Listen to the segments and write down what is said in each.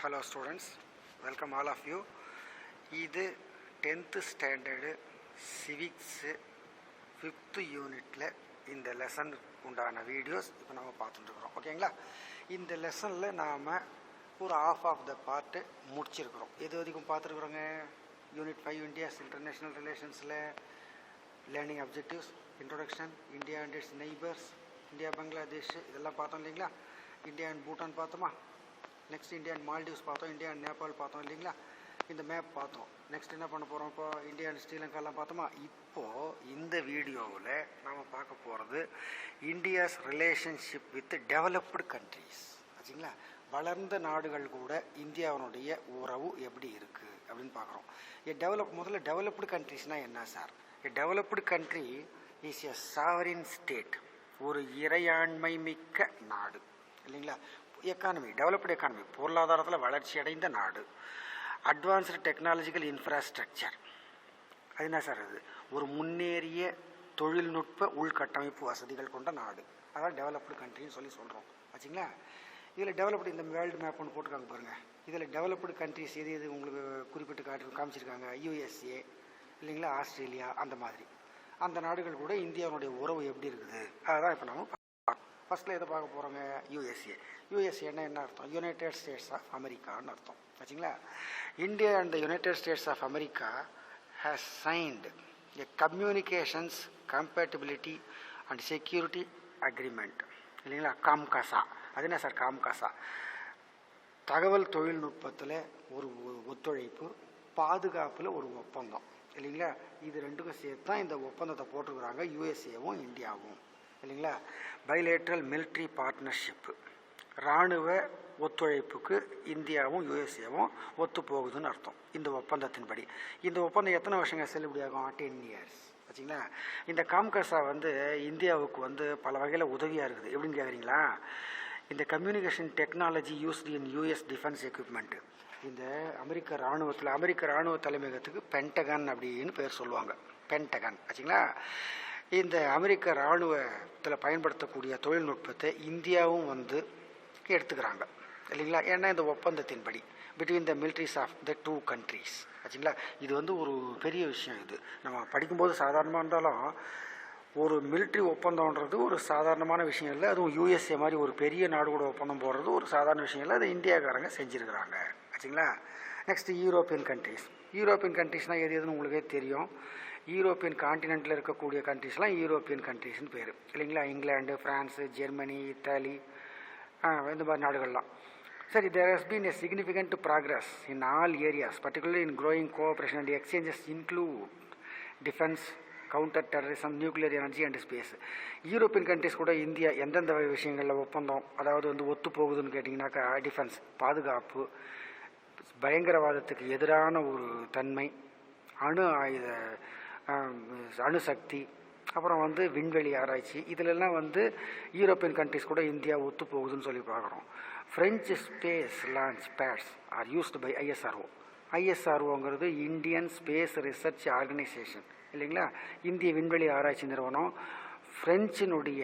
Hello students, welcome all of you. இது 10th standard civics 5th யூனிட்டில் இந்த lesson உண்டான வீடியோஸ் இப்போ நம்ம பார்த்துட்டுருக்குறோம். ஓகேங்களா? இந்த லெசனில் நாம் ஒரு ஆஃப் ஆஃப் த பார்ட்டு முடிச்சிருக்கிறோம். எது வரைக்கும் பார்த்துருக்குறோங்க? யூனிட் 5 இந்தியாஸ் இன்டர்நேஷ்னல் ரிலேஷன்ஸில் learning objectives, introduction, India and its neighbours, India Bangladesh இதெல்லாம் பார்த்தோம் இல்லைங்களா? இந்தியா அண்ட் பூட்டான் பார்த்தோமா? நெக்ஸ்ட் இந்தியா அண்ட் மால்டீவ்ஸ் பார்த்தோம், இந்தியா அண்ட் நேபாள் பார்த்தோம் இல்லைங்களா? இந்த மேப் பார்த்தோம். நெக்ஸ்ட் என்ன பண்ண போகிறோம்? இப்போ இந்தியா அண்ட் ஸ்ரீலங்காலாம் பார்த்தோமா? இப்போது இந்த வீடியோவில் நாம் பார்க்க போகிறது India's relationship with developed countries. ஆச்சுங்களா? வளர்ந்த நாடுகள் கூட இந்தியாவினுடைய உறவு எப்படி இருக்குது அப்படின்னு பார்க்குறோம். முதல்ல டெவலப்டு கண்ட்ரீஸ்னால் என்ன sir? Developed country is a sovereign state, ஒரு இறையாண்மை மிக்க நாடு இல்லைங்களா? எக்கானமி, டெவலப்டு எக்கானமி, பொருளாதாரத்தில் வளர்ச்சி அடைந்த நாடு. அட்வான்ஸ்டு டெக்னாலஜிக்கல் இன்ஃப்ராஸ்ட்ரக்சர், அது என்ன சார்? அது ஒரு முன்னேறிய தொழில்நுட்ப உள்கட்டமைப்பு வசதிகள் கொண்ட நாடு. அதான் டெவலப்டு கண்ட்ரின்னு சொல்கிறோம். ஆச்சுங்களா? இதில் டெவலப்டு இந்த வேர்ல்டு மேப் ஒன்று போட்டுருக்காங்க பாருங்கள். இதில் டெவலப்டு கண்ட்ரிஸ் எது எது உங்களுக்கு குறிப்பிட்டு காமிச்சிருக்காங்க? யூஎஸ்ஏ இல்லைங்களா, ஆஸ்திரேலியா, அந்த மாதிரி அந்த நாடுகள் கூட இந்தியாவுடைய உறவு எப்படி இருக்குது அதுதான் இப்போ நம்ம ஃபஸ்ட்டில் எதை பார்க்க போகிறோங்க? யூஎஸ்ஏன்னா என்ன அர்த்தம்? யுனைடெட் ஸ்டேட்ஸ் ஆஃப் அமெரிக்கான்னு அர்த்தம். ஆச்சுங்களா? India and the United States of America has signed a communications compatibility and security agreement இல்லைங்களா? காம்காசா. அது என்ன சார் காம்காசா? தகவல் தொழில்நுட்பத்தில் ஒரு ஒத்துழைப்பு, பாதுகாப்பில் ஒரு ஒப்பந்தம் இல்லைங்களா? இது ரெண்டுக்கும் சேர்த்து தான் இந்த ஒப்பந்தத்தை போட்டிருக்கிறாங்க யூஎஸ்ஏவும் இந்தியாவும் இல்லைங்களா? பைலேட்ரல் மிலிட்ரி பார்ட்னர்ஷிப்பு, இராணுவ ஒத்துழைப்புக்கு இந்தியாவும் யூஎஸ்ஏவும் ஒத்து போகுதுன்னு அர்த்தம் இந்த ஒப்பந்தத்தின்படி. இந்த ஒப்பந்தம் எத்தனை வருஷங்க செல்லுபடியாகும்? 10 இயர்ஸ். ஆச்சுங்களா? இந்த காம்காசா இந்தியாவுக்கு பல வகையில் உதவியாக இருக்குது. எப்படின்னு கேட்குறீங்களா? இந்த communication technology used in US defence equipment, இந்த அமெரிக்க இராணுவ தலைமையகத்துக்கு பென்டகன் அப்படின்னு பேர் சொல்லுவாங்க. பென்டகன். ஆச்சுங்களா? இந்த அமெரிக்க இராணுவத்தில் பயன்படுத்தக்கூடிய தொழில்நுட்பத்தை இந்தியாவும் எடுத்துக்கிறாங்க இல்லைங்களா? ஏன்னா இந்த ஒப்பந்தத்தின்படி between the militaries of the 2 countries. ஆச்சுங்களா? இது ஒரு பெரிய விஷயம். இது நம்ம படிக்கும்போது சாதாரணமாக இருந்தாலும் ஒரு மிலிட்ரி ஒப்பந்தம்ன்றது ஒரு சாதாரணமான விஷயம் இல்லை. அதுவும் யூஎஸ்ஏ மாதிரி ஒரு பெரிய நாடு கூட ஒப்பந்தம் போடுறது ஒரு சாதாரண விஷயம் இல்லை. அது இந்தியாக்காரங்க செஞ்சுருக்கிறாங்க. ஆச்சுங்களா? நெக்ஸ்ட்டு யூரோப்பியன் கண்ட்ரீஸ்னால் எது எதுன்னு உங்களுக்கே தெரியும். யூரோப்பியன் காண்டினென்ட்டில் இருக்கக்கூடிய கண்ட்ரீஸ்லாம் யூரோப்பியன் கண்ட்ரீஸ்னு பேர் இல்லைங்களா? இங்கிலாந்து, ஃப்ரான்ஸு, ஜெர்மனி, இத்தாலி, இந்த மாதிரி நாடுகள்லாம். சரி, there has been a significant progress in all areas, particularly in growing cooperation and exchanges include defence, counter terrorism, nuclear energy and space. European countries கூட இந்தியா எந்தெந்த விஷயங்களில் ஒப்பந்தம் ஒத்து போகுதுன்னு கேட்டிங்கனாக்கா, டிஃபென்ஸ் பாதுகாப்பு, பயங்கரவாதத்துக்கு எதிரான ஒரு தன்மை, அணுசக்தி, அப்புறம் விண்வெளி ஆராய்ச்சி, இதிலெல்லாம் யூரோப்பியன் கண்ட்ரிஸ் கூட இந்தியா ஒத்து போகுதுன்னு சொல்லி பார்க்குறோம். French space launch pads are used by ஐஎஸ்ஆர்ஓங்கிறது இந்தியன் ஸ்பேஸ் ரிசர்ச் ஆர்கனைசேஷன் இல்லைங்களா? இந்திய விண்வெளி ஆராய்ச்சி நிறுவனம் ஃப்ரெஞ்சினுடைய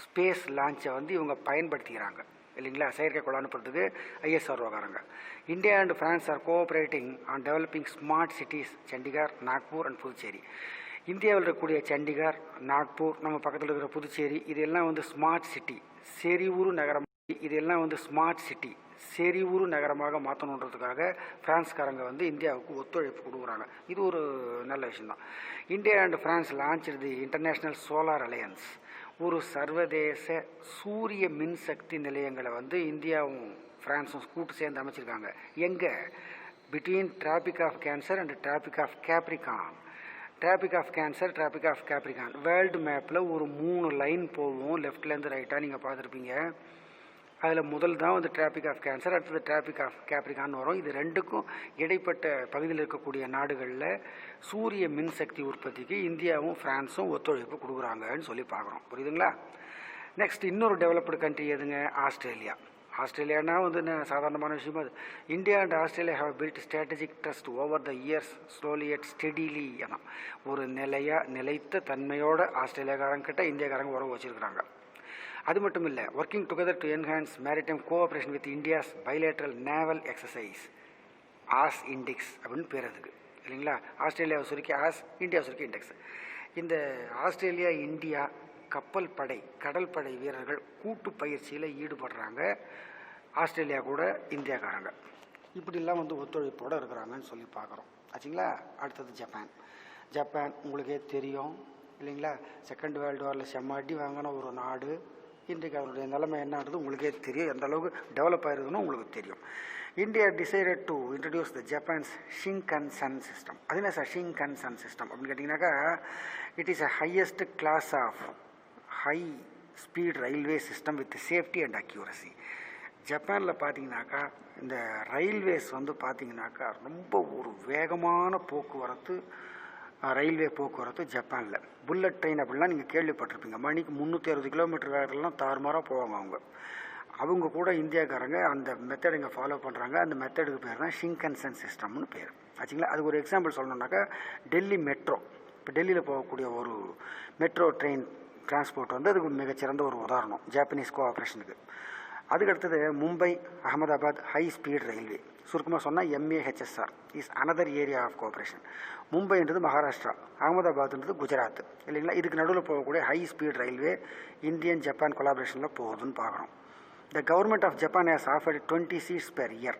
ஸ்பேஸ் லான்ச்சை இவங்க பயன்படுத்திக்கிறாங்க இல்லைங்களா? செயற்கைக்கோள் அனுப்புறதுக்கு ஐஎஸ்ஆர்ஓக்காரங்க. India and France are cooperating on developing smart cities Chandigarh, Nagpur and Puducherry. இந்தியாவில் இருக்கக்கூடிய சண்டிகார், நாக்பூர், நம்ம பக்கத்தில் இருக்கிற புதுச்சேரி, இதெல்லாம் ஸ்மார்ட் சிட்டி, செறிவுறு நகரம். இதெல்லாம் ஸ்மார்ட் சிட்டி, செறிவுறு நகரமாக மாற்றணுன்றதுக்காக ஃப்ரான்ஸ்காரங்க இந்தியாவுக்கு ஒத்துழைப்பு கொடுக்குறாங்க. இது ஒரு நல்ல விஷயம்தான். India and France launch the international solar alliance, ஒரு சர்வதேச சூரிய மின்சக்தி நிலையங்களை இந்தியாவும் ஃப்ரான்ஸும் கூட்டு சேர்ந்து அமைச்சிருக்காங்க. எங்கே? Between tropic of cancer and tropic of capricorn. Tropic of capricorn world மேப்பில் ஒரு 3 லைன் போகும், லெஃப்ட்லேருந்து ரைட்டாக நீங்கள் பார்த்துருப்பீங்க. அதில் முதல் தான் டிராபிக் ஆஃப் கேன்சர், அடுத்தது டிராபிக் ஆஃப் கேப்ரிகான் வரும். இது ரெண்டுக்கும் இடைப்பட்ட பகுதியில் இருக்கக்கூடிய நாடுகளில் சூரிய மின்சக்தி உற்பத்திக்கு இந்தியாவும் ஃப்ரான்ஸும் ஒத்துழைப்பு கொடுக்குறாங்கன்னு சொல்லி பார்க்குறோம். புரியுதுங்களா? நெக்ஸ்ட் இன்னொரு டெவலப்டு கண்ட்ரி எதுங்க? ஆஸ்திரேலியானா சாதாரணமான விஷயமா அது. India and Australia have built strategic trust over the years slowly and steadily. ஒரு நிலைத்த தன்மையோட ஆஸ்திரேலியாக்காரங்கிட்ட இந்தியாக்காரங்க உறவு வச்சுருக்கிறாங்க. அது மட்டும் இல்லை, working together to enhance maritime cooperation with India's bilateral naval exercise as index அப்படின்னு பேர் அதுக்கு, இல்லைங்களா? ஆஸ்திரேலியாவை சுருக்கி ஆஸ், இந்தியா சுருக்கி இண்டெக்ஸ். இந்த ஆஸ்திரேலியா இந்தியா கப்பல் படை கடல் படை வீரர்கள் கூட்டு பயிற்சியில் ஈடுபடுறாங்க, ஆஸ்திரேலியா கூட இந்தியாக்காரங்க. இப்படிலாம் வந்து ஒத்துழைப்போடு இருக்கிறாங்கன்னு சொல்லி பார்க்குறோம். ஆச்சுங்களா? அடுத்தது ஜப்பான். ஜப்பான் உங்களுக்கே தெரியும், இல்லைங்களா? செகண்ட் வேர்ல்டு வாரில் செம்ம அடி வாங்கின ஒரு நாடு. இன்றைக்கு அவருடைய நிலைமை என்னன்றது உங்களுக்கே தெரியும், எந்த அளவுக்கு டெவலப் ஆகிருக்குன்னு உங்களுக்கு தெரியும். India decided to introduce the Japan's Shinkansen system. அது என்ன சார் ஷிங்கன்சன் சிஸ்டம் அப்படின்னு கேட்டிங்கனாக்கா, it is a highest class of high speed railway system with safety and accuracy. ஜப்பானில் பார்த்தீங்கன்னாக்கா இந்த ரயில்வேஸ் வந்து பார்த்தீங்கன்னாக்கா ரொம்ப ஒரு வேகமான போக்குவரத்து, ரயில்வே போக்குவரத்து ஜப்பானில். புல்லட் ட்ரெயின் அப்படிலாம் நீங்கள் கேள்விப்பட்டிருப்பீங்க. மணிக்கு 360 கிலோமீட்டர் வேகத்துலலாம் தாறுமாறாக போவாங்க அவங்க கூட இந்தியாக்காரங்க அந்த மெத்தட் இங்கே ஃபாலோ பண்ணுறாங்க. அந்த மெத்தடுக்கு பேர் தான் ஷிங்கன்சன் சிஸ்டம்னு பேர். ஆச்சுங்களா? அதுக்கு ஒரு எக்ஸாம்பிள் சொல்லணுன்னாக்கா டெல்லி மெட்ரோ. இப்போ டெல்லியில் போகக்கூடிய ஒரு மெட்ரோ ட்ரெயின் டிரான்ஸ்போர்ட் வந்து அதுக்கு மிகச்சிறந்த ஒரு உதாரணம் ஜாப்பனீஸ் கோஆப்ரேஷனுக்கு. அதுக்கடுத்தது Mumbai Ahmedabad high speed railway, சுருக்கமாக சொன்னால் MAHSR is another area of cooperation. மும்பைன்றது மகாராஷ்டிரா, அகமதாபாத்ன்றது குஜராத், இல்லைங்களா? இதுக்கு நடுவில் போகக்கூடிய high speed railway Indian Japan கொலாபரேஷனில் போகுதுன்னு பார்க்குறோம். The government of Japan has offered 20 seats per year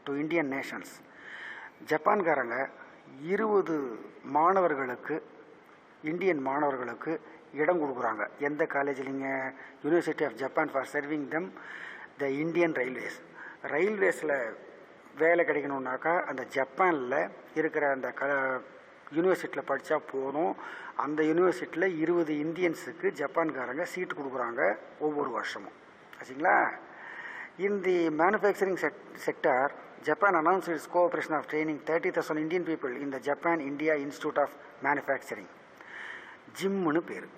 to Indian nations. ஜப்பான்காரங்க 20 மாணவர்களுக்கு, இந்தியன் மாணவர்களுக்கு இடம் கொடுக்குறாங்க. எந்த காலேஜ்லிங்க? University of Japan for serving them the Indian railways. ரயில்வேஸில் வேலை கிடைக்கணுன்னாக்கா அந்த ஜப்பானில் இருக்கிற அந்த யூனிவர்சிட்டியில் படித்தா போதும். அந்த யூனிவர்சிட்டியில் 20 இந்தியன்ஸுக்கு ஜப்பான்காரங்க சீட்டு கொடுக்குறாங்க ஒவ்வொரு வருஷமும். ஆச்சுங்களா? In the manufacturing sector Japan announce its cooperation of training 30,000 Indian people in the Japan India institute of manufacturing. ஜிம்னு பேர்,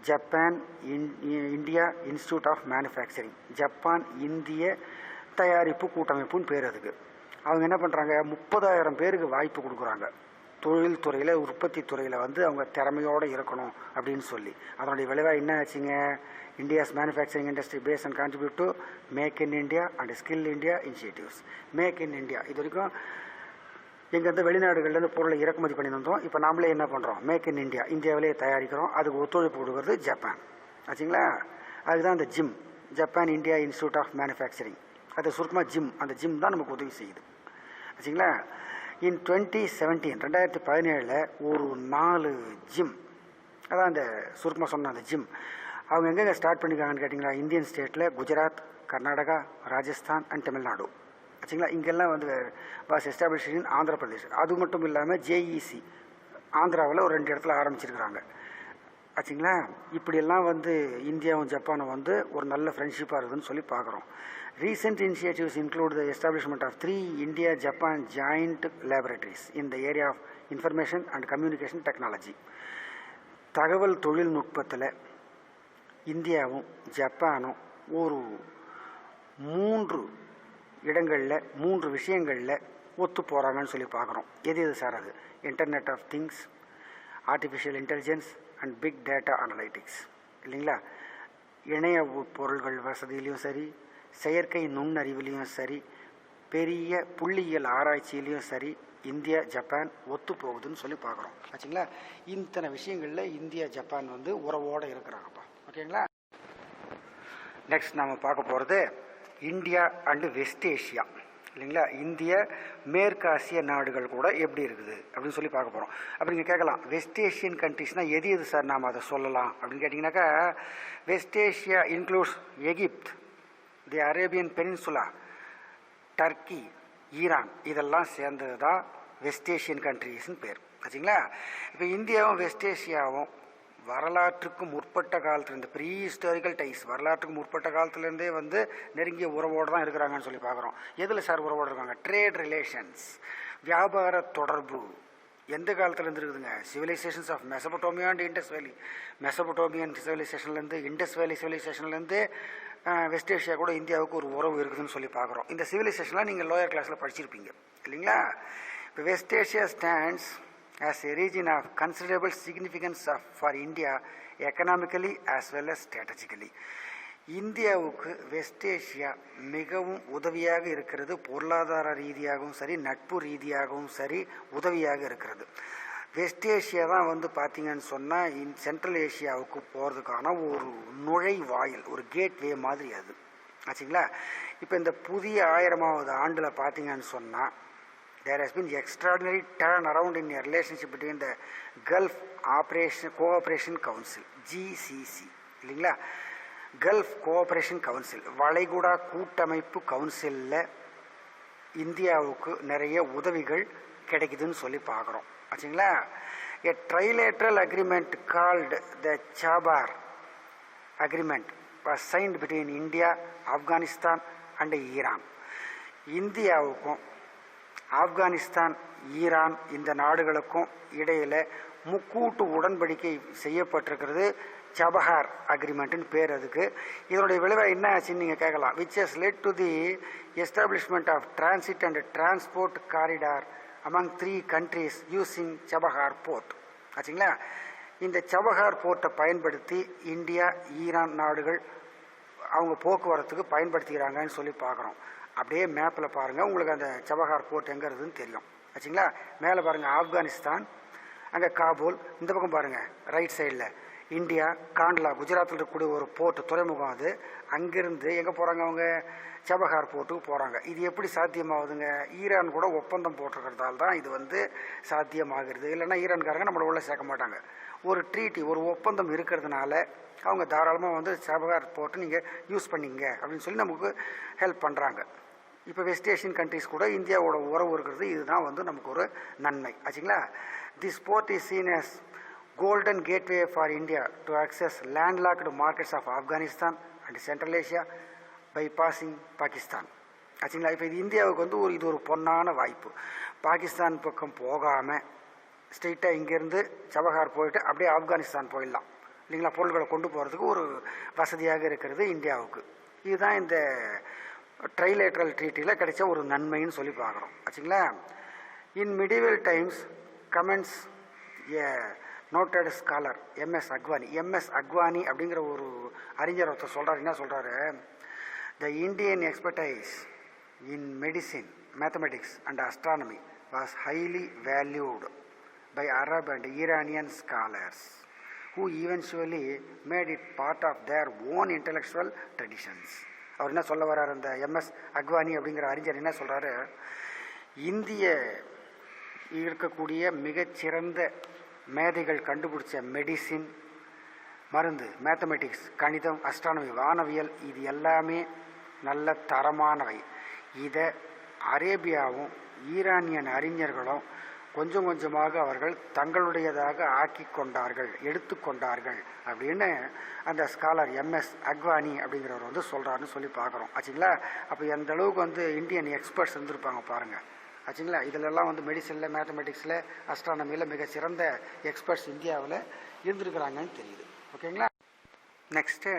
Japan India institute of manufacturing, Japan இந்திய தயாரிப்பு கூட்டமைப்புன்னு பேர் அதுக்கு. அவங்க என்ன பண்ணுறாங்க, 30,000 பேருக்கு வாய்ப்பு கொடுக்குறாங்க. தொழில் துறையில், உற்பத்தி துறையில் வந்து அவங்க திறமையோடு இருக்கணும் அப்படின்னு சொல்லி. அதனுடைய விளைவாக என்ன ஆச்சுங்க? India's manufacturing industry base and contribute to make in India and skill India initiatives. Make in India இது வரைக்கும் எங்கேருந்து வெளிநாடுகள்லேருந்து பொருளை இறக்குமதி பண்ணி வந்தோம். இப்போ நாமளே என்ன பண்ணுறோம்? மேக் இன் இண்டியா, இந்தியாவிலேயே தயாரிக்கிறோம். அதுக்கு ஒத்துழைப்பு கொடுக்குறது ஜப்பான். ஆச்சுங்களா? அதுதான் அந்த JIM, Japan India institute of manufacturing. அது சுருக்கமாக ஜிம். அந்த ஜிம் தான் நமக்கு உதவி செய்யுது. ஆச்சுங்களா? இன் 2017 ஒரு 4 ஜிம், அதான் அந்த சுருக்கமாக சொன்ன அந்த ஜிம், அவங்க எங்கெங்கே ஸ்டார்ட் பண்ணியிருக்காங்கன்னு கேட்டிங்களா? இந்தியன் ஸ்டேட்டில் குஜராத், கர்நாடகா, ராஜஸ்தான் அண்ட் தமிழ்நாடு. ஆச்சுங்களா? இங்கெல்லாம் வந்து வாஸ் எஸ்டாப்ளிஷ் இன் ஆந்திர பிரதேஷ். அது மட்டும் இல்லாமல் JEC ஆந்திராவில் ஒரு 2 இடத்துல ஆரம்பிச்சிருக்கிறாங்க. ஆச்சுங்களா? இப்படியெல்லாம் வந்து இந்தியாவும் ஜப்பானும் வந்து ஒரு நல்ல ஃப்ரெண்ட்ஷிப்பாக இருக்குதுன்னு சொல்லி பார்க்குறோம். Recent initiatives include the establishment of 3 India-Japan joint laboratories in the area of information and communication technology. தகவல் தொழில்நுட்பத்தில் இந்தியாவும் ஜப்பானும் ஒரு 3 இடங்களில் 3 விஷயங்களில் ஒத்து போகிறாங்கன்னு சொல்லி பார்க்குறோம். எது சார்? அது internet of things, artificial intelligence and big data analytics, இல்லைங்களா? இணைய பொருள்கள் வசதியிலையும் சரி, செயற்கை நுண்ணறிவிலையும் சரி, பெரிய புள்ளியியல் ஆராய்ச்சியிலையும் சரி, இந்தியா ஜப்பான் ஒத்து போகுதுன்னு சொல்லி பார்க்குறோம். ஆச்சுங்களா? இத்தனை விஷயங்களில் இந்தியா ஜப்பான் வந்து உறவோடு இருக்கிறாங்கப்பா. ஓகேங்களா? நெக்ஸ்ட் நாம் பார்க்க போகிறது இந்தியா அண்டு வெஸ்ட் ஏஷியா, இல்லைங்களா? இந்திய மேற்காசிய நாடுகள் கூட எப்படி இருக்குது அப்படின்னு சொல்லி பார்க்க போகிறோம். அப்படி நீங்கள் கேட்கலாம், வெஸ்ட் ஏஷியன் கண்ட்ரிஸ்னால் எது சார் நாம் அதை சொல்லலாம் அப்படின்னு கேட்டிங்கனாக்கா, வெஸ்ட் ஏஷியா இன்க்ளூட்ஸ் எகிப்த், தி அரேபியன் பெனின்சுலா, டர்க்கி, ஈரான், இதெல்லாம் சேர்ந்தது தான் வெஸ்ட் ஏஷியன் கண்ட்ரிஸ்ன்னு பேர். ஆச்சுங்களா? இப்போ இந்தியாவும் வெஸ்ட் ஏஷியாவும் வரலாற்றுக்கு முற்பட்ட காலத்தில், இந்த ப்ரீ ஹிஸ்டாரிக்கல் டைஸ், வரலாற்றுக்கு முற்பட்ட காலத்துலேருந்தே வந்து நெருங்கிய உறவோடு தான் இருக்கிறாங்கன்னு சொல்லி பார்க்குறோம். எதில் சார் உறவோடு இருக்காங்க? ட்ரேட் ரிலேஷன்ஸ், வியாபார தொடர்பு. எந்த காலத்தில் இருந்து இருக்குதுங்க? Civilisations of Mesopotamia and Indus valley, Mesopotamian சிவிலைசேஷன்லேருந்து, இண்டஸ் வேலி சிவிலைசேஷன்லேருந்து வெஸ்ட் ஏஷியா கூட இந்தியாவுக்கு ஒரு உறவு இருக்குதுன்னு சொல்லி பார்க்குறோம். இந்த சிவிலைசேஷன்லாம் நீங்கள் லோயர் கிளாஸில் படிச்சிருப்பீங்க, இல்லைங்களா? இப்போ west Asia stands as a region of considerable significance for India economically as well as strategically. இந்தியாவுக்கு வெஸ்ட் ஏஷியா மிகவும் உதவியாக இருக்கிறது. பொருளாதார ரீதியாகவும் சரி, நட்பு ரீதியாகவும் சரி உதவியாக இருக்கிறது. வெஸ்ட் ஏஷியா தான் வந்து பார்த்திங்கன்னு சொன்னால் சென்ட்ரல் ஏஷியாவுக்கு போகிறதுக்கான ஒரு நுழைவாயில், ஒரு கேட்வே மாதிரி அது ஆச்சுங்களா. இப்போ இந்த புதிய 1000வது ஆண்டில் பார்த்திங்கன்னு சொன்னால் there has been extraordinary turn around in a relationship between the Gulf Cooperation Council GCC இல்லைங்களா. கல்ஃப் கோஆப்ரேஷன் கவுன்சில், வளைகுடா கூட்டமைப்பு கவுன்சிலில் இந்தியாவுக்கு நிறைய உதவிகள் கிடைக்குதுன்னு சொல்லி பார்க்குறோம் ஆச்சுங்களா. A trilateral agreement called the Chabar Agreement was signed between India, Afghanistan and Iran. இந்தியாவுக்கும் ஆப்கானிஸ்தான், ஈரான் இந்த நாடுகளுக்கும் இடையில் முக்கூட்டு உடன்படிக்கை செய்யப்பட்டிருக்கிறது. சபஹார் அக்ரிமெண்ட்னு பேர் அதுக்கு. இதனுடைய விளைவாக என்ன ஆச்சுன்னு நீங்கள் கேட்கலாம். Which has led to the establishment of transit and transport corridor among 3 countries using Chabahar port ஆச்சுங்களா. இந்த சபஹார் போர்ட்டை பயன்படுத்தி இந்தியா, ஈரான் நாடுகள் அவங்க போக்குவரத்துக்கு பயன்படுத்திக்கிறாங்கன்னு சொல்லி பார்க்குறோம். அப்படியே மேப்பில் பாருங்கள், உங்களுக்கு அந்த சபஹார் போர்ட் எங்கே இருக்குதுன்னு தெரியும் ஆச்சுங்களா. மேலே பாருங்கள் ஆப்கானிஸ்தான், அங்கே காபூல், இந்த பக்கம் பாருங்கள் ரைட் சைடில் இந்தியா, காண்ட்லா, குஜராத்தில் இருக்கக்கூடிய ஒரு போர்ட், துறைமுகம் அது. அங்கிருந்து எங்கே போகிறாங்க அவங்க? சபஹார் போர்ட்டுக்கு போகிறாங்க. இது எப்படி சாத்தியமாகுதுங்க? ஈரான் கூட ஒப்பந்தம் போட்டிருக்கிறதால தான் இது வந்து சாத்தியமாகிறது. இல்லைன்னா ஈரான்காரங்க நம்மளை உள்ள சேர்க்க மாட்டாங்க. ஒரு ட்ரீட்டி, ஒரு ஒப்பந்தம் இருக்கிறதுனால அவங்க தாராளமாக வந்து சபஹார் போர்ட்டு நீங்கள் யூஸ் பண்ணிங்க அப்படின்னு சொல்லி நமக்கு ஹெல்ப் பண்ணுறாங்க. இப்போ வெஸ்ட் ஏஷியன் கண்ட்ரிஸ் கூட இந்தியாவோட உறவு இருக்கிறது, இதுதான் வந்து நமக்கு ஒரு நன்மை ஆச்சுங்களா. This port is seen as golden gateway for India to access landlocked markets of Afghanistan and Central Asia bypassing Pakistan ஆச்சுங்களா. இப்போ இது இந்தியாவுக்கு வந்து இது ஒரு பொன்னான வாய்ப்பு. பாகிஸ்தான் பக்கம் போகாமல் ஸ்ட்ரெயிட்டாக இங்கேருந்து சபஹார் போயிட்டு அப்படியே ஆப்கானிஸ்தான் போயிடலாம் இல்லைங்களா. பொருள்களை கொண்டு போகிறதுக்கு ஒரு வசதியாக இருக்கிறது இந்தியாவுக்கு. இதுதான் இந்த ட்ரைலேட்ரல் ட்ரீட்டியில் கிடைச்ச ஒரு நன்மைன்னு சொல்லி பார்க்குறோம் ஆச்சுங்களா. இன் மிடிவல் டைம்ஸ் கமெண்ட்ஸ் ஏ நோட்டட் ஸ்காலர் எம்எஸ் அக்வானி. எம்எஸ் அக்வானி அப்படிங்கிற ஒரு அறிஞர் ஒருத்தர் சொல்கிறார். என்ன சொல்கிறாரு? The Indian expertise in medicine, mathematics and astronomy was highly valued by Arab and Iranian scholars who eventually made it part of their own intellectual traditions. அவர் என்ன சொல்ல வர்றார்? அந்த எம்எஸ் அக்வானி அப்படிங்கிற அறிஞர் என்ன சொல்கிறாரு? இந்திய இருக்கக்கூடிய மிகச்சிறந்த மேதைகள் கண்டுபிடிச்ச மெடிசின், மருந்து, மேத்தமெட்டிக்ஸ், கணிதம், அஸ்ட்ரானமி, வானவியல், இது எல்லாமே நல்ல தரமானவை. இதை அரேபியாவும் ஈரானியன் அறிஞர்களும் கொஞ்சம் கொஞ்சமாக அவர்கள் தங்களுடையதாக ஆக்கி கொண்டார்கள், எடுத்துக்கொண்டார்கள் அப்படின்னு அந்த ஸ்காலர் எம்எஸ் அக்வானி அப்படிங்கிறவர் வந்து சொல்கிறாருன்னு சொல்லி பார்க்குறோம் ஆச்சுங்களா. அப்போ எந்த அளவுக்கு வந்து இந்தியன் எக்ஸ்பர்ட்ஸ் இருந்திருப்பாங்க பாருங்கள் ஆச்சுங்களா. இதிலெல்லாம் வந்து மெடிசனில், மேத்தமெட்டிக்ஸில், அஸ்ட்ரானமியில் மிக சிறந்த எக்ஸ்பர்ட்ஸ் இந்தியாவில் இருந்திருக்கிறாங்கன்னு தெரியுது. ஓகேங்களா. Next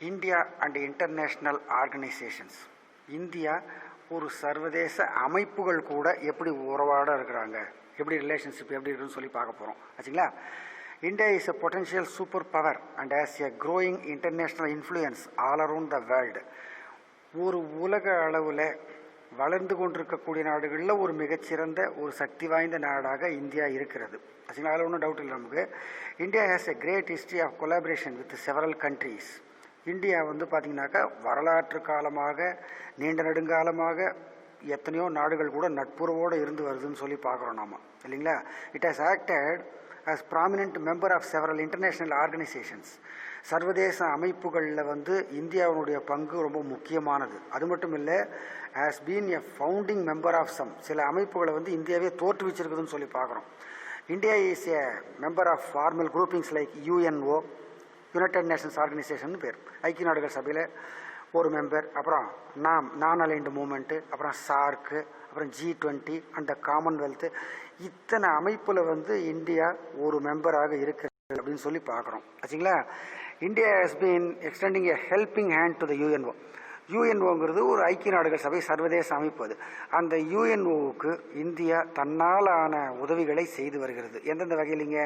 India and international organisations. India ஒரு சர்வதேச அமைப்புகள் கூட எப்படி உறவாட இருக்கிறாங்க, எப்படி ரிலேஷன்ஷிப் எப்படி இருக்குன்னு சொல்லி பார்க்க போகிறோம் ஆச்சுங்களா. India is a potential super power and has a growing international influence all around the world. ஒரு உலக அளவில் வளர்ந்து கொண்டிருக்கக்கூடிய நாடுகளில் ஒரு மிகச்சிறந்த ஒரு சக்தி வாய்ந்த நாடாக இந்தியா இருக்கிறது ஆச்சுங்களா. அதில் ஒன்றும் டவுட் இல்லை நமக்கு. India has a great history of collaboration with several countries. India வந்து பார்த்திங்கனாக்கா வரலாற்று காலமாக, நீண்ட நெடுங்காலமாக எத்தனையோ நாடுகள் கூட நட்புறவோடு இருந்து வருதுன்னு சொல்லி பார்க்குறோம் நாம் இல்லைங்களா. It has acted as prominent member of several international organisations. சர்வதேச அமைப்புகளில் வந்து இந்தியாவுடைய பங்கு ரொம்ப முக்கியமானது. அது மட்டும் இல்லை, has been a founding member of some. சில அமைப்புகளை வந்து இந்தியாவே தோற்றுவிச்சிருக்குதுன்னு சொல்லி பார்க்குறோம். India is a member of formal groupings like UNO, United Nations Organisation பேர், ஐக்கிய நாடுகள் சபையில் ஒரு மெம்பர். அப்புறம் நான் அலைன்டு மூமெண்ட்டு, அப்புறம் சார்க்கு, அப்புறம் G20 அண்ட் காமன்வெல்த்து. இத்தனை அமைப்பில் வந்து இந்தியா ஒரு மெம்பராக இருக்கிறது அப்படின்னு சொல்லி பார்க்குறோம் ஆச்சுங்களா. India has been extending a helping hand to the UNO. யூஎன்ஓங்கிறது ஒரு ஐக்கிய நாடுகள் சபை, சர்வதேச அமைப்பு அது. அந்த யூஎன்ஓவுக்கு இந்தியா தன்னாலான உதவிகளை செய்து வருகிறது. எந்தெந்த வகையிலிங்க?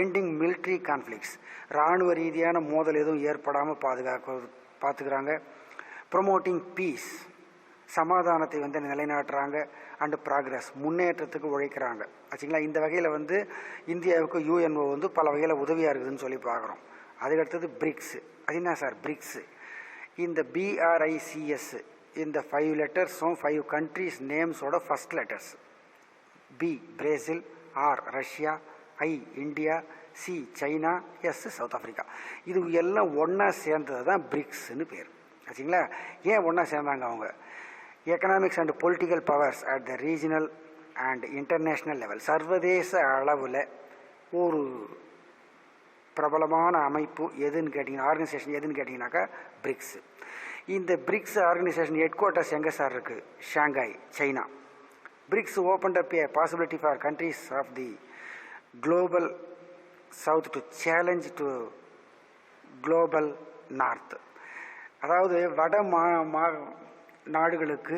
எண்டிங் மிலிட்ரி கான்ஃப்ளிக்ஸ், இராணுவ ரீதியான மோதல் எதுவும் ஏற்படாமல் பார்த்துக்கிறாங்க. ப்ரொமோட்டிங் பீஸ், சமாதானத்தை வந்து நிலைநாட்டுறாங்க. அண்டு ப்ராக்ரஸ், முன்னேற்றத்துக்கு உழைக்கிறாங்க. ஆச்சுங்களா. இந்த வகையில் வந்து இந்தியாவுக்கு யூஎன்ஓ வந்து பல வகையில் உதவியாக இருக்குதுன்னு சொல்லி பார்க்குறோம். அதுக்கடுத்தது பிரிக்ஸு. அது என்ன சார் பிரிக்ஸு? இந்த பிஆர்ஐசிஎஸ் இந்த 5 லெட்டர்ஸும் 5 கண்ட்ரீஸ் நேம்ஸோட first letters. B Brazil, R Russia, I India, C China, S South Africa. இது எல்லாம் ஒன்றா சேர்ந்தது தான் பிரிக்ஸ்ன்னு பேர். ஆச்சுங்களா. ஏன் ஒன்றா சேர்ந்தாங்க அவங்க? Economics and political powers at the regional and international level, சர்வதேச அளவில் ஒரு பிரபலமான அமைப்பு எதுன்னு கேட்டிங்கன்னா, ஆர்கனைசேஷன் எதுன்னு கேட்டிங்கனாக்கா பிரிக்ஸு. இந்த பிரிக்ஸ் ஆர்கனைசேஷன் ஹெட் குவார்ட்டர்ஸ் எங்கே சார் இருக்குது? Shanghai, China. BRICS opened up a possibility for countries of the global south to challenge to global north. அதாவது வட நாடுகளுக்கு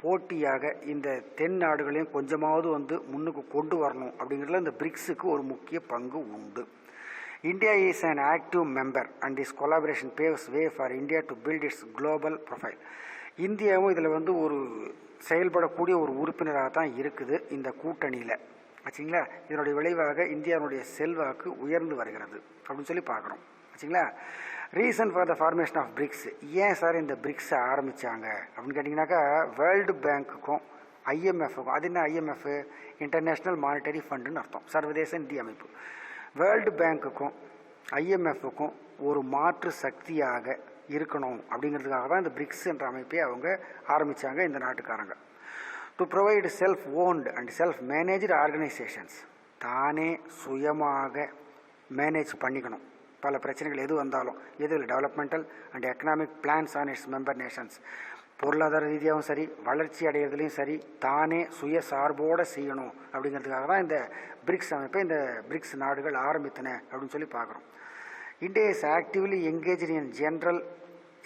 போட்டியாக இந்த தென் நாடுகளையும் கொஞ்சமாவது வந்து முன்னுக்கு கொண்டு வரணும் அப்படிங்கிறதுல இந்த பிரிக்ஸுக்கு ஒரு முக்கிய பங்கு உண்டு. India is an active member and this collaboration paves way for India to build its global profile. இந்தியாவும் இதில் வந்து ஒரு செயல்படக்கூடிய ஒரு உறுப்பினராக தான் இருக்குது இந்த கூட்டணியில். ஆச்சுங்களா. இதனுடைய விளைவாக இந்தியாவுடைய செல்வாக்கு உயர்ந்து வருகிறது அப்படின்னு சொல்லி பார்க்குறோம். ஆச்சுங்களா. Reason for the formation of BRICS. ஏன் சார் இந்த பிரிக்ஸை ஆரம்பித்தாங்க அப்படின்னு கேட்டிங்கனாக்கா, வேர்ல்டு பேங்க்குக்கும் ஐஎம்எஃப்க்கும், அது என்ன ஐஎம்எஃப்? இன்டர்நேஷ்னல் மானிட்டரி ஃபண்டுன்னு அர்த்தம், சர்வதேச நிதி அமைப்பு. வேர்ல்டு பேங்க்குக்கும் ஐஎம்எஃப்க்கும் ஒரு மாற்று சக்தியாக இருக்கணும் அப்படிங்கிறதுக்காக தான் இந்த பிரிக்ஸ் என்ற அமைப்பை அவங்க ஆரம்பித்தாங்க இந்த நாட்டுக்காரங்க. To provide self owned and self managed organisations, தானே சுயமாக மேனேஜ் பண்ணிக்கணும். பல பிரச்சனைகள் எது வந்தாலும், எது developmental and economic plans on its member nations, பொருளாதார ரீதியாகவும் சரி வளர்ச்சி அடைகிறதுலையும் சரி தானே சுய சார்போடு செய்யணும் அப்படிங்கிறதுக்காக தான் இந்த பிரிக்ஸ் அமைப்பை இந்த பிரிக்ஸ் நாடுகள் ஆரம்பித்தன அப்படின்னு சொல்லி பார்க்குறோம். India is actively engage in general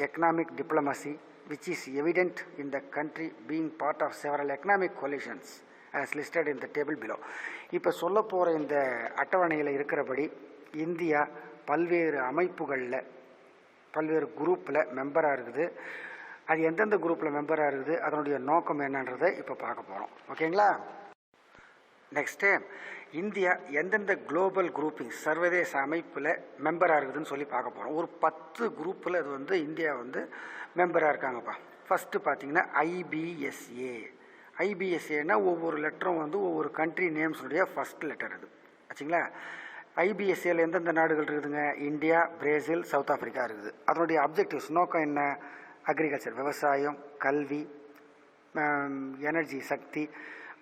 economic diplomacy which is evident in the country being part of several economic coalitions as listed in the table below. இப்போ சொல்ல போகிற இந்த அட்டவணையில் இருக்கிறபடி இந்தியா பல்வேறு அமைப்புகளில் பல்வேறு குரூப்பில் மெம்பராக இருக்குது. அது எந்தெந்த குரூப்பில் மெம்பராக இருக்குது, அதனுடைய நோக்கம் என்னன்றதை இப்போ பார்க்க போகிறோம். ஓகேங்களா. நெக்ஸ்ட்டு இந்தியா எந்தெந்த குளோபல் குரூப்பிங் சர்வதேச அமைப்பில் மெம்பராக இருக்குதுன்னு சொல்லி பார்க்க போகிறோம். ஒரு 10 குரூப்பில் அது வந்து இந்தியா வந்து மெம்பராக இருக்காங்கப்பா. ஃபஸ்ட்டு பார்த்தீங்கன்னா ஐபிஎஸ்ஏ. ஐபிஎஸ்ஏன்னா ஒவ்வொரு லெட்டரும் வந்து ஒவ்வொரு கண்ட்ரி நேம்ஸுடைய ஃபஸ்ட் லெட்டர் இது. ஆச்சுங்களா. ஐபிஎஸ்ஏல எந்தெந்த நாடுகள் இருக்குதுங்க? இந்தியா, பிரேசில், சவுத் ஆஃப்ரிக்கா இருக்குது. அதனுடைய அப்ஜெக்டிவ்ஸ் நோக்கம் என்ன? அக்ரிகல்ச்சர், விவசாயம், கல்வி, எனர்ஜி சக்தி,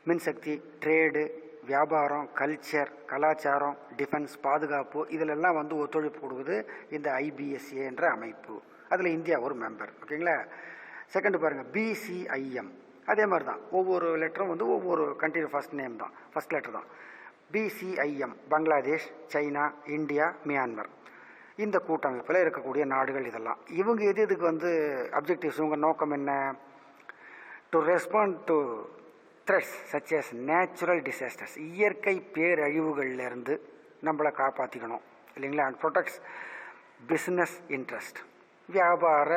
மின்சக்தி, ட்ரேடு, வியாபாரம், கல்ச்சர், கலாச்சாரம், டிஃபென்ஸ், பாதுகாப்பு, இதிலெல்லாம் வந்து ஒத்துழைப்பு கொடுக்குது இந்த ஐபிஎஸ்ஏ என்ற அமைப்பு. அதில் இந்தியா ஒரு மெம்பர். ஓகேங்களா. செகண்ட் பாருங்கள் பிசிஐஎம். அதே மாதிரி தான் ஒவ்வொரு லெட்டரும் வந்து ஒவ்வொரு கண்ட்ரியோட ஃபஸ்ட் நேம் தான், ஃபஸ்ட் லெட்டர் தான். பிசிஐஎம் பங்களாதேஷ், சைனா, இந்தியா, மியான்மர். இந்த கூட்டமைப்பில் இருக்கக்கூடிய நாடுகள் இதெல்லாம். இவங்க எதுக்கு வந்து அப்ஜெக்டிவ்ஸ், இவங்க நோக்கம் என்ன? To respond to threats such as natural disasters, இயற்கை பேரழிவுகள்லேருந்து நம்மளை காப்பாற்றிக்கணும் இல்லைங்களா. அண்ட் ப்ரொடெக்ட்ஸ் பிஸ்னஸ் இன்ட்ரெஸ்ட், வியாபார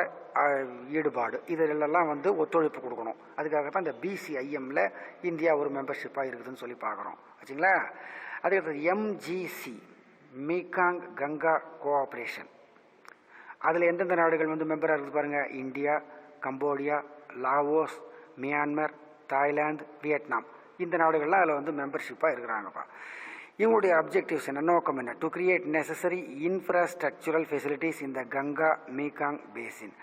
ஈடுபாடு, இதிலெல்லாம் வந்து ஒத்துழைப்பு கொடுக்கணும். அதுக்காக தான் இந்த பிசிஐஎம்மில் இந்தியா ஒரு மெம்பர்ஷிப்பாக இருக்குதுன்னு சொல்லி பார்க்குறோம். ஆச்சுங்களா. அதுக்கடுத்தது எம்ஜிசி, மீகாங் கங்கா கோஆப்ரேஷன். அதில் எந்தெந்த நாடுகள் வந்து மெம்பராக இருக்குது பாருங்கள்? India, Cambodia, Laos, Myanmar, Thailand, Vietnam. இந்த நாடுகள்லாம் அதில் வந்து மெம்பர்ஷிப்பாக இருக்கிறாங்கப்பா. இவங்களுடைய அப்ஜெக்டிவ்ஸ் என்ன, நோக்கம் என்ன? To create necessary infrastructural facilities இந்த Ganga Mekong basin.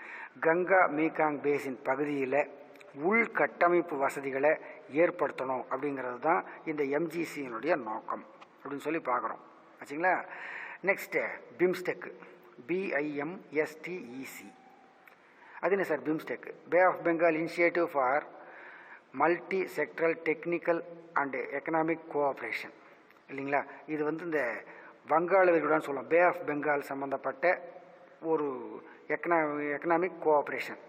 Ganga Mekong basin பகுதியில் உள்கட்டமைப்பு வசதிகளை ஏற்படுத்தணும் அப்படிங்கிறது தான் இந்த எம்ஜிசியினுடைய நோக்கம் அப்படின்னு சொல்லி பார்க்குறோம். ஆச்சுங்களா. Next BIMSTEC, பிஐஎம்எஸ்டிஇசி. அது என்ன sir BIMSTEC? Bay of Bengal initiative for multi sectoral technical and economic cooperation இல்லைங்களா. இது வந்து இந்த வங்காள விரிகுடான்னு சொல்லலாம். பே ஆஃப் பெங்கால் சம்மந்தப்பட்ட ஒரு எக்கனாமிக் கோஆப்ரேஷன்.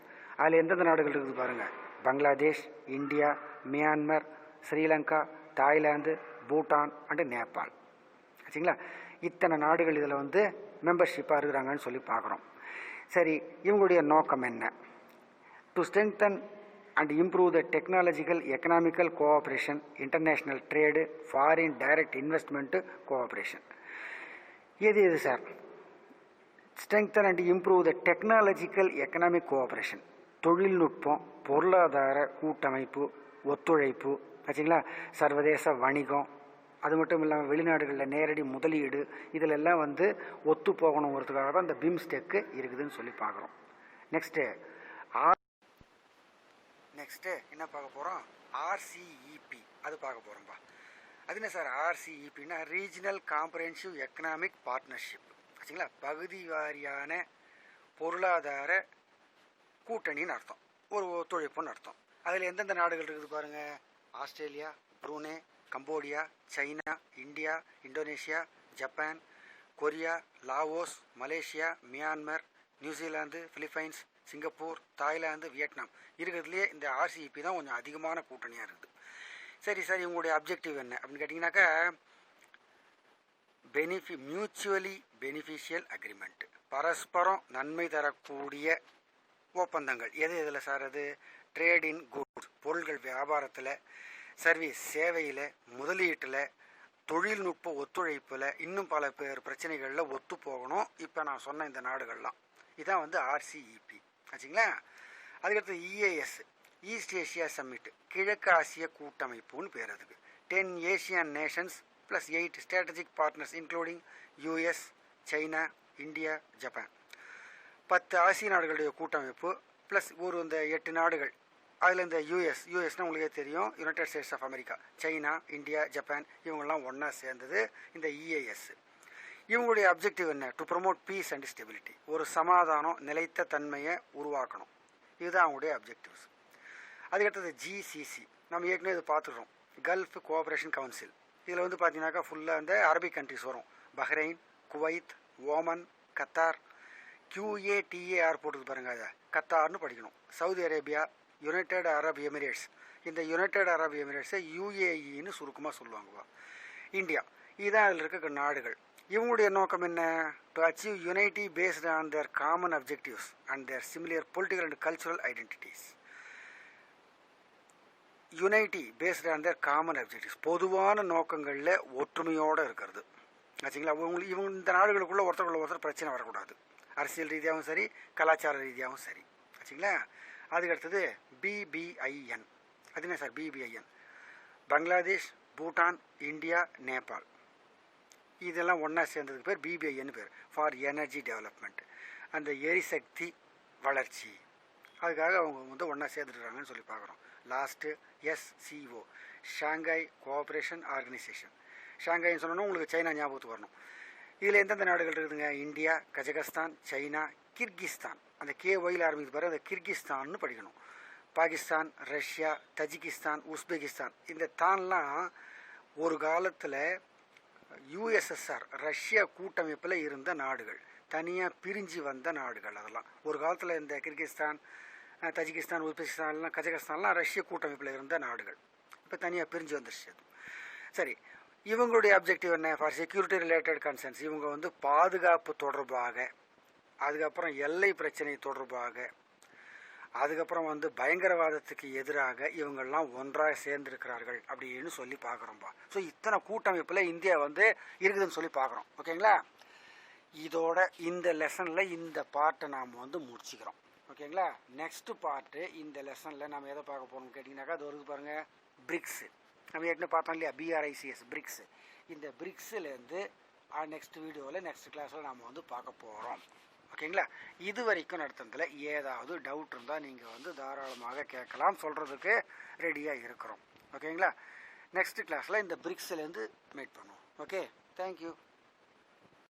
அதில் எந்தெந்த நாடுகள் இருக்குது பாருங்கள்? Bangladesh, India, Myanmar, Sri Lanka, Thailand, Bhutan and Nepal. ஆச்சுங்களா. இத்தனை நாடுகள் இதில் வந்து மெம்பர்ஷிப்பாக இருக்கிறாங்கன்னு சொல்லி பார்க்குறோம். சரி, இவங்களுடைய நோக்கம் என்ன? To strengthen and improve the technological, economical cooperation, international trade, foreign direct investment cooperation. எது sir? strengthen and improve the technological, economic cooperation. தொழில்நுட்பம், பொருளாதார கூட்டமைப்பு, ஒத்துழைப்பு, ஆச்சுங்களா, சர்வதேச வணிகம், அது மட்டும் இல்லாமல் வெளிநாடுகளில் நேரடி முதலீடு, இதில் எல்லாம் ஒத்து போகணுங்கிறதுக்காக தான் இந்த பிம்ஸ்டெக்கு இருக்குதுன்னு சொல்லி பார்க்குறோம். நெக்ஸ்ட்டு என்ன பார்க்க போகிறோம்? ஆர்சிஇபி அது பார்க்க போகிறோம்பா. அது என்ன சார் ஆர்சிஇபின்னா? ரீஜனல் காம்ப்ரஹென்சிவ் எக்கனாமிக் பார்ட்னர்ஷிப், ஆச்சுங்களா, பகுதி வாரியான பொருளாதார கூட்டணின்னு அர்த்தம், ஒரு ஒத்துழைப்புன்னு அர்த்தம். அதில் எந்தெந்த நாடுகள் இருக்குது பாருங்கள்: Australia, Brunei, Cambodia, China, India, Indonesia, Japan, Korea, Laos, Malaysia, Myanmar, New Zealand, Philippines, Singapore, Thailand, Vietnam இருக்கிறதுலையே இந்த ஆர்சிஇபி தான் கொஞ்சம் அதிகமான கூட்டணியாக இருக்குது. சரி சார், இவங்களுடைய அப்ஜெக்டிவ் என்ன அப்படின்னு கேட்டிங்கனாக்கா, மியூச்சுவலி பெனிஃபிஷியல் அக்ரிமெண்ட், பரஸ்பரம் நன்மை தரக்கூடிய ஒப்பந்தங்கள். எதில் சார்? அது ட்ரேட் இன் குட்ஸ், பொருள்கள் வியாபாரத்தில், சர்வீஸ் சேவையில், முதலீட்டில், தொழில்நுட்ப ஒத்துழைப்பில், இன்னும் பல பிரச்சனைகளில் ஒத்து போகணும். இப்போ நான் சொன்ன இந்த நாடுகள்லாம் இதான் ஆர்சிஇபி, ஆச்சுங்களா. அதுக்கடுத்து இஏஎஸ், ஈஸ்ட் ஏஷியா சம்மிட், கிழக்கு ஆசிய கூட்டமைப்புன்னு பேர். அதுக்கு 10 Asian Nations plus 8 strategic partners including US, China, India, Japan. 10 ஆசிய நாடுகளுடைய கூட்டமைப்பு ப்ளஸ் இந்த 8 நாடுகள். அதில் இந்த யூஎஸ்னால் உங்களுக்கே தெரியும், United States of America, China, India, Japan, இவங்கெல்லாம் ஒன்றா சேர்ந்தது இந்த இஏஎஸ். இவங்களுடைய அப்ஜெக்டிவ் என்ன? To promote peace and stability, ஒரு சமாதானம், நிலைத்த தன்மையை உருவாக்கணும். இதுதான் அவங்களுடைய அப்ஜெக்டிவ்ஸ். அதுக்கடுத்தது ஜிசிசி, நம்ம ஏற்கனவே இது பார்த்துக்கிறோம், கல்ஃப் கோஆப்ரேஷன் கவுன்சில். இதில் பார்த்தீங்கன்னாக்கா ஃபுல்லாக இந்த அரபிக் கண்ட்ரிஸ் வரும்: Bahrain, Kuwait, Oman, Qatar. QATAR போட்டுது பாருங்க, அதை கத்தார்னு படிக்கணும். Saudi Arabia, United Arab Emirates. இந்த யுனைடெட் அரப் எமிரேட்ஸை UAEன்னு சுருக்கமாக சொல்லுவாங்கப்பா. இந்தியா, இதுதான் அதில் இருக்க நாடுகள். இவங்களுடைய நோக்கம் என்ன? To achieve unity based on their common objectives and their similar political and cultural identities. Unity based on their common objectives, பொதுவான நோக்கங்களில் ஒற்றுமையோடு இருக்கிறது, ஆச்சுங்களா. இவங்க இந்த நாடுகளுக்குள்ளே ஒருத்தர் பிரச்சனை வரக்கூடாது, அரசியல் ரீதியாகவும் சரி, கலாச்சார ரீதியாகவும் சரி, ஆச்சுங்களா. அதுக்கடுத்தது BBIN. அது என்ன sir BBIN? Bangladesh, Bhutan, India, Nepal, இதெல்லாம் ஒன்றா சேர்ந்ததுக்கு பேர் BBIன்னு பேர், ஃபார் எனர்ஜி டெவலப்மெண்ட், அந்த எரிசக்தி வளர்ச்சி. அதுக்காக அவங்க ஒன்றா சேர்ந்துருக்காங்கன்னு சொல்லி பார்க்குறோம். Last SCO, Shanghai cooperation organisation. ஷாங்காய்ன்னு சொன்னோன்னா உங்களுக்கு சைனா ஞாபகத்துக்கு வரணும். இதில் எந்தெந்த நாடுகள் இருக்குதுங்க? India, Kazakhstan, China, Kyrgyzstan. அந்த KYயில் ஆரம்பிக்குது பாரு, அந்த கிர்கிஸ்தான்னு படிக்கணும். Pakistan, Russia, Tajikistan, Uzbekistan. இந்த தான்லாம் ஒரு காலத்தில் USSR ரஷ்யா கூட்டமைப்பில் இருந்த நாடுகள், தனியாக பிரிஞ்சு வந்த நாடுகள். அதெல்லாம் ஒரு காலத்தில் இந்த கிர்கிஸ்தான், தஜிகிஸ்தான், உஸ்பெகிஸ்தான்லாம், கஜகஸ்தான்லாம் ரஷ்ய கூட்டமைப்பில் இருந்த நாடுகள். இப்போ தனியாக பிரிஞ்சு வந்துருச்சு. சரி, இவங்களுடைய அப்ஜெக்டிவ் என்ன? ஃபார் செக்யூரிட்டி ரிலேட்டட் கன்சர்ன்ஸ், இவங்க பாதுகாப்பு தொடர்பாக, அதுக்கப்புறம் எல்லை பிரச்சனை தொடர்பாக, அதுக்கப்புறம் பயங்கரவாதத்துக்கு எதிராக இவங்கெல்லாம் ஒன்றாக சேர்ந்திருக்கிறார்கள் அப்படின்னு சொல்லி பார்க்குறோம்பா. ஸோ இத்தனை கூட்டமைப்பில் இந்தியா இருக்குதுன்னு சொல்லி பார்க்குறோம். ஓகேங்களா. இதோட இந்த லெசனில் இந்த பார்ட்டை நாம் முடிச்சுக்கிறோம். ஓகேங்களா. நெக்ஸ்ட் பார்ட்டு இந்த லெசனில் நம்ம எதை பார்க்க போகிறோம்னு கேட்டிங்கனாக்கா, அது வருது பாருங்கள், பிரிக்ஸு. நம்ம ஏற்கனவே பார்த்தோம் இல்லையா, BRICS, பிரிக்ஸு. இந்த பிரிக்ஸுலேருந்து நெக்ஸ்ட் வீடியோவில் நெக்ஸ்ட் கிளாஸில் நாம் பார்க்க போகிறோம். ஓகேங்களா. இது வரைக்கும் நடத்துனதில் ஏதாவது டவுட் இருந்தால் நீங்கள் தாராளமாக கேட்கலாம், சொல்கிறதுக்கு ரெடியாக இருக்கிறோம். ஓகேங்களா. நெக்ஸ்ட் கிளாஸில் இந்த பிரிக்ஸ்லேருந்து மீட் பண்ணுவோம். Okay, thank you.